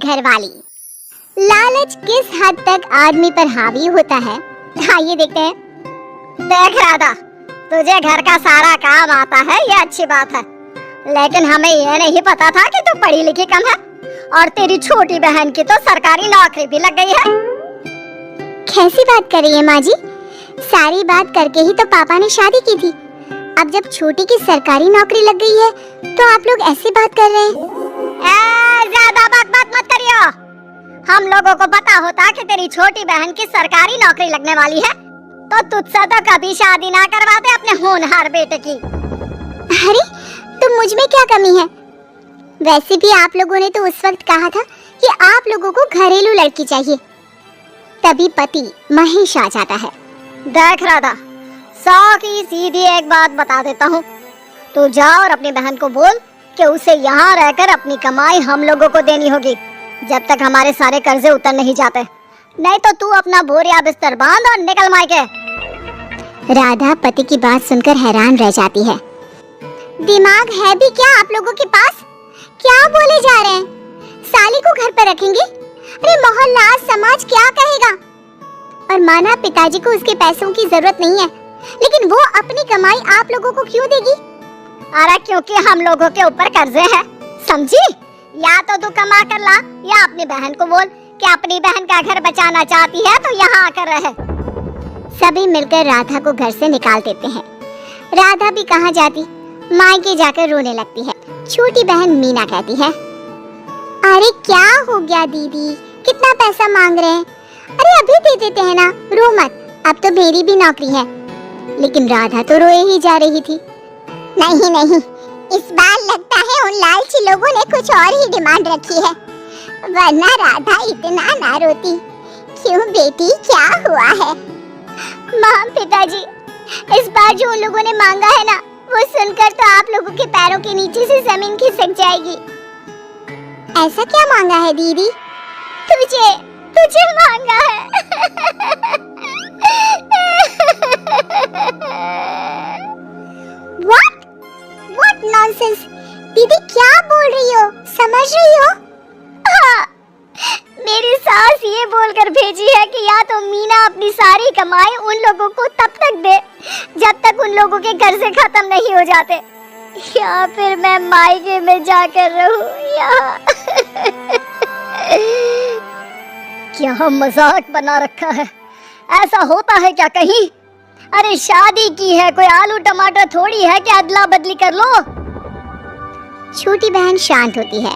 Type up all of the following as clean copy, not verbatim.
घरवाली। लालच किस हद तक आदमी पर हावी होता है, आइए देखते हैं। देख राधा, तुझे घर का सारा काम आता है, ये अच्छी बात है, लेकिन हमें ये नहीं पता था कि तू पढ़ी लिखी कम है और तेरी छोटी बहन की तो सरकारी नौकरी भी लग गई है। कैसी बात कर रही है माँ जी? सारी बात करके ही तो पापा ने शादी की थी। अब जब छोटी की सरकारी नौकरी लग गई है तो आप लोग ऐसी बात कर रहे हैं। ज्यादा बात मत करियो। हम लोगों को पता होता कि तेरी छोटी बहन की सरकारी नौकरी लगने वाली है तो तुझसे तो कभी शादी ना करवाते अपने होनहार बेटे की। अरे तो मुझ में क्या कमी है? वैसे भी आप लोगों ने तो उस वक्त कहा था कि आप लोगों को घरेलू लड़की चाहिए, तभी पति महेश आ जाता है। देख राधा, 100 की सीधी एक बात बता देता हूँ, तू जा और अपनी बहन को बोल कि उसे यहाँ रहकर अपनी कमाई हम लोगों को देनी होगी जब तक हमारे सारे कर्जे उतर नहीं जाते, नहीं तो तू अपना बोरिया बिस्तर बांध और निकल मायके। राधा पति की बात सुनकर हैरान रह जाती है। दिमाग है भी क्या आप लोगों के पास? क्या बोले जा रहे हैं? साली को घर पर रखेंगे? अरे मोहल्ला समाज क्या कहेगा? और माना पिताजी को उसके पैसों की जरूरत नहीं है, लेकिन वो अपनी कमाई आप लोगों को क्यों देगी? अरे क्योंकि हम लोगों के ऊपर कर्जे हैं, समझी? या तो तू कमा कर ला या अपनी बहन को बोल कि अपनी बहन का घर बचाना चाहती है तो यहाँ आकर रहे। सभी मिलकर राधा को घर से निकाल देते हैं। राधा भी कहाँ जाती, मायके जाकर रोने लगती है। छोटी बहन मीना कहती है, अरे क्या हो गया दीदी, कितना पैसा मांग रहे हैं? अरे अभी दे देते हैं ना, रो मत, अब तो मेरी भी नौकरी है। लेकिन राधा तो रोए ही जा रही थी। नहीं नहीं, इस बार लगता है उन लालची लोगों ने कुछ और ही डिमांड रखी है, वरना राधा इतना ना रोती। क्यों बेटी, क्या हुआ है? माँ पिताजी, इस बार जो उन लोगों ने मांगा है ना, वो सुनकर तो आप लोगों के पैरों के नीचे से जमीन खिसक जाएगी। ऐसा क्या मांगा है दीदी? तुझे मांगा है। What nonsense? दीदी क्या बोल रही हो, समझ रही हो? हाँ, मेरी सास ये बोलकर भेजी है कि या तो मीना अपनी सारी कमाई उन लोगों को तब तक दे जब तक उन लोगों के कर्जे खत्म नहीं हो जाते, या फिर मैं मायके में जाकर रहूं यहाँ। क्या मजाक बना रखा है, ऐसा होता है क्या कहीं? अरे शादी की है, कोई आलू टमाटर थोड़ी है कि अदला बदली कर लो। छोटी बहन शांत होती है।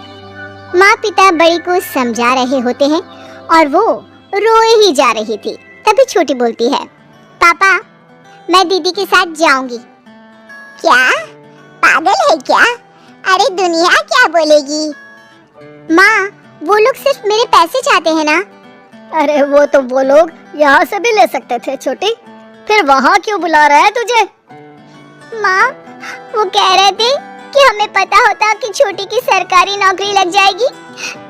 माँ पिता बड़ी को समझा रहे होते हैं और वो रोए ही जा रही थी। तभी छोटी बोलती है, पापा मैं दीदी के साथ जाऊंगी। क्या पागल है क्या? अरे दुनिया क्या बोलेगी? माँ वो लोग सिर्फ मेरे पैसे चाहते हैं ना। अरे वो तो वो लोग यहाँ से भी ले सकते थे छोटी, फिर वहाँ क्यों बुला रहा है तुझे? माँ वो कह रहे थे कि हमें पता होता कि छोटी की सरकारी नौकरी लग जाएगी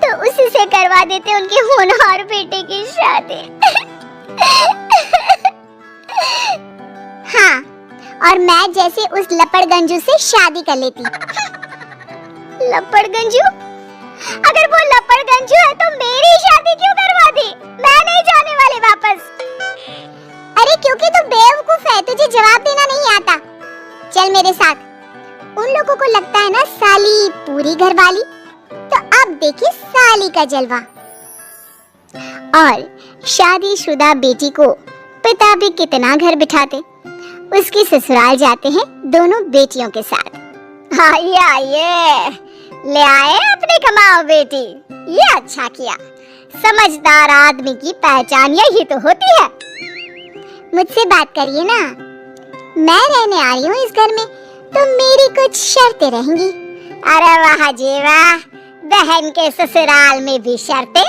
तो उसी से करवा देते उनके होनहार बेटे की शादी। हाँ, और मैं जैसे उस लपड़गंजू से शादी कर लेती। लपड़गंजू? अगर वो लपड़गंजू है तो मेरी शादी क्यों करवा दी? मैं नहीं जाने वाली वापस। अरे क्योंकि तू बेवकूफ है, तुझे जवाब देना नहीं आता। चल मेरे साथ। उन लोगों को लगता है ना साली पूरी घरवाली, तो अब देखिए साली का जलवा। और शादीशुदा बेटी को पिता भी कितना घर बिठाते। उसकी ससुराल जाते हैं दोनों बेटियों के साथ। आइए आइए, ले आए अपनी कमाओ बेटी, ये अच्छा किया। समझदार आदमी की पहचान यही तो होती है। मुझसे बात करिए ना, मैं रहने आ रही हूँ इस घर में, तो मेरी कुछ शर्तें रहेंगी। अरे वाह जी वाह, बहन के ससुराल में भी शर्तें?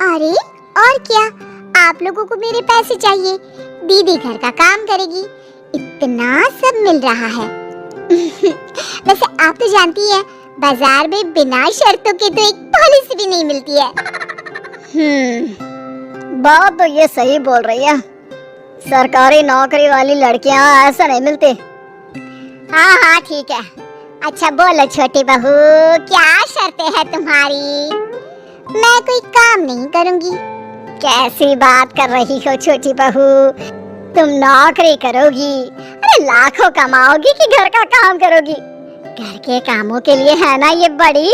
अरे और क्या, आप लोगों को मेरे पैसे चाहिए, दीदी घर का काम करेगी, इतना सब मिल रहा है। वैसे आप तो जानती है बाजार में बिना शर्तों के तो एक पॉलिसी भी नहीं मिलती है। बात तो ये सही बोल रही है, सरकारी नौकरी वाली लड़कियां ऐसा नहीं मिलती। हाँ हाँ ठीक है। अच्छा बोलो छोटी बहू, क्या शर्तें हैं तुम्हारी? मैं कोई काम नहीं करूंगी। कैसी बात कर रही हो छोटी बहू, तुम नौकरी करोगी? अरे लाखों कमाओगी कि घर का काम करोगी? घर के कामों के लिए है ना ये बड़ी।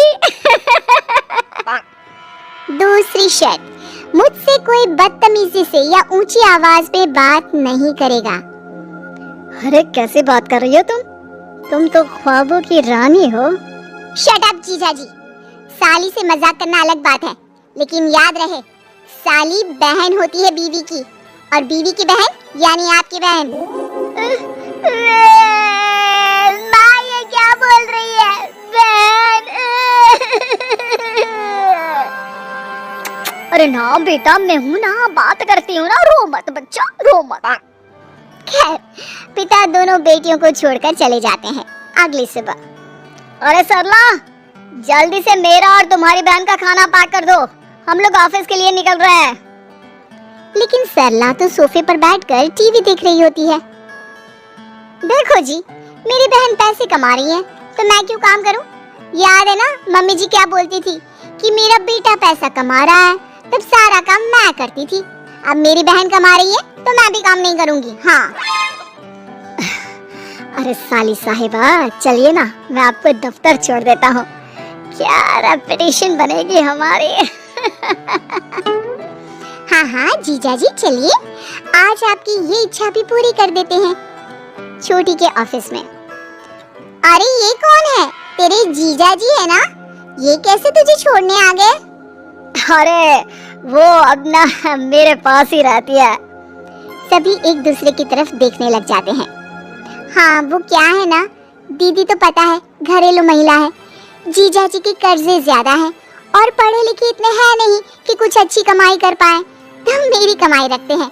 दूसरी शर्त, मुझसे कोई बदतमीजी से या ऊंची आवाज में बात नहीं करेगा। अरे कैसे बात कर रही हो तुम तो ख्वाबों की रानी हो। शट अप जीजाजी, साली से मजाक करना अलग बात है, लेकिन याद रहे साली बहन होती है बीवी की, और बीवी की बहन यानी आपकी बहन। माँ ये क्या बोल रही है? बहन। अरे ना बेटा, मैं हूँ ना, बात करती हूँ ना, रो मत बच्चा, रो मत। खैर, पिता दोनों बेटियों को छोड़कर चले जाते हैं। अगली सुबह। अरे सरला, जल्दी से मेरा और तुम्हारी बहन का खाना पैक कर दो, हम लोग ऑफिस के लिए निकल रहे हैं। लेकिन सरला तो सोफे पर बैठकर टीवी देख रही होती है। देखो जी, मेरी बहन पैसे कमा रही है तो मैं क्यों काम करूं? याद है ना मम्मी जी क्या बोलती थी कि मेरा बेटा पैसा कमा रहा है, तब सारा काम मैं करती थी। अब मेरी बहन कमा रही है तो मैं भी काम नहीं करूंगी। हाँ। अरे साली साहिबा, चलिए ना, मैं आपको दफ्तर छोड़ देता हूँ। क्या रेपुटेशन बनेगी हमारी। हाँ हाँ जीजाजी, चलिए आज आपकी ये इच्छा भी पूरी कर देते हैं। छोटी के ऑफिस में। अरे ये कौन है? तेरे जीजाजी है ना? ये कैसे तुझे छोड़ने आ गए? अरे वो अब ना मेरे पास ही रहती है। सभी एक दूसरे की तरफ देखने लग जाते हैं। हाँ वो क्या है ना, दीदी तो पता है घरेलू महिला है, जीजाजी के कर्जे ज्यादा हैं और पढ़े लिखे इतने हैं नहीं कि कुछ अच्छी कमाई कर पाए, तो मेरी कमाई रखते हैं।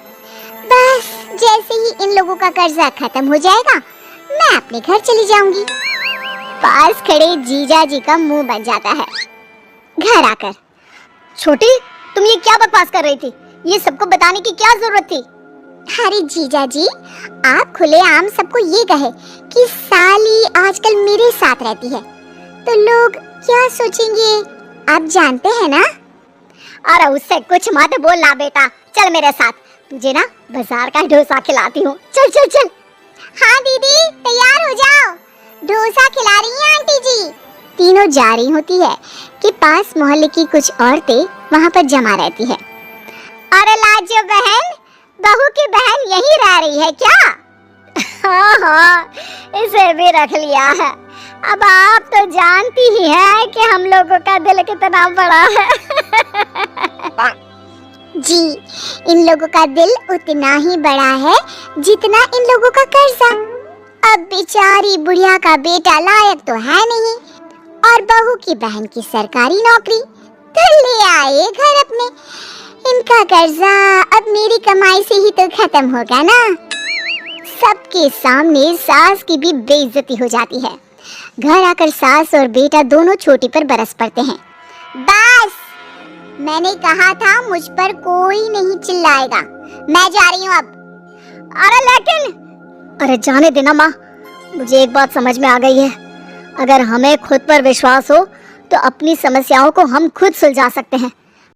बस जैसे ही इन लोगों का कर्जा खत्म हो जाएगा मैं अपने घर चली जाऊंगी। पास खड़े जीजाजी का मुंह बन जाता है। घर आकर, छोटी तुम ये क्या बकवास कर रही थी? ये सबको बताने की क्या जरूरत थी? अरे जीजाजी, आप खुलेआम सबको ये कहे कि साली आजकल मेरे साथ रहती है तो लोग क्या सोचेंगे आप जानते हैं ना। अरे उससे कुछ मत बोलना बेटा, चल मेरे साथ, तुझे ना बाजार का डोसा खिलाती हूँ। चल चल चल। हाँ दीदी तैयार हो जाओ, डोसा खिला रही हैं आंटी जी। तीनों जा रही होती है कि पास मोहल्ले की कुछ औरतें वहाँ पर जमा रहती है। अरे लाजो बहन, बहू की बहन यही रह रही है क्या? हाँ हाँ, इसे भी रख लिया है। अब आप तो जानती ही हैं कि हम लोगों का दिल कितना बड़ा है। जी, इन लोगों का दिल उतना ही बड़ा है जितना इन लोगों का कर्जा। अब बेचारी बुढ़िया का बेटा लायक तो है नहीं और बहू की बहन की सरकारी नौकरी, तो ले आए घर अपने। इनका कर्जा अब मेरी कमाई से ही तो खत्म होगा ना। सबके सामने सास की भी बेइज्जती हो जाती है। घर आकर सास और बेटा दोनों छोटी पर बरस पड़ते हैं। बस, मैंने कहा था मुझ पर कोई नहीं चिल्लाएगा, मैं जा रही हूँ अब। अरे लेकिन, अरे जाने देना माँ, मुझे एक बात समझ में आ गई है, अगर हमें खुद पर विश्वास हो तो अपनी समस्याओं को हम खुद सुलझा सकते हैं।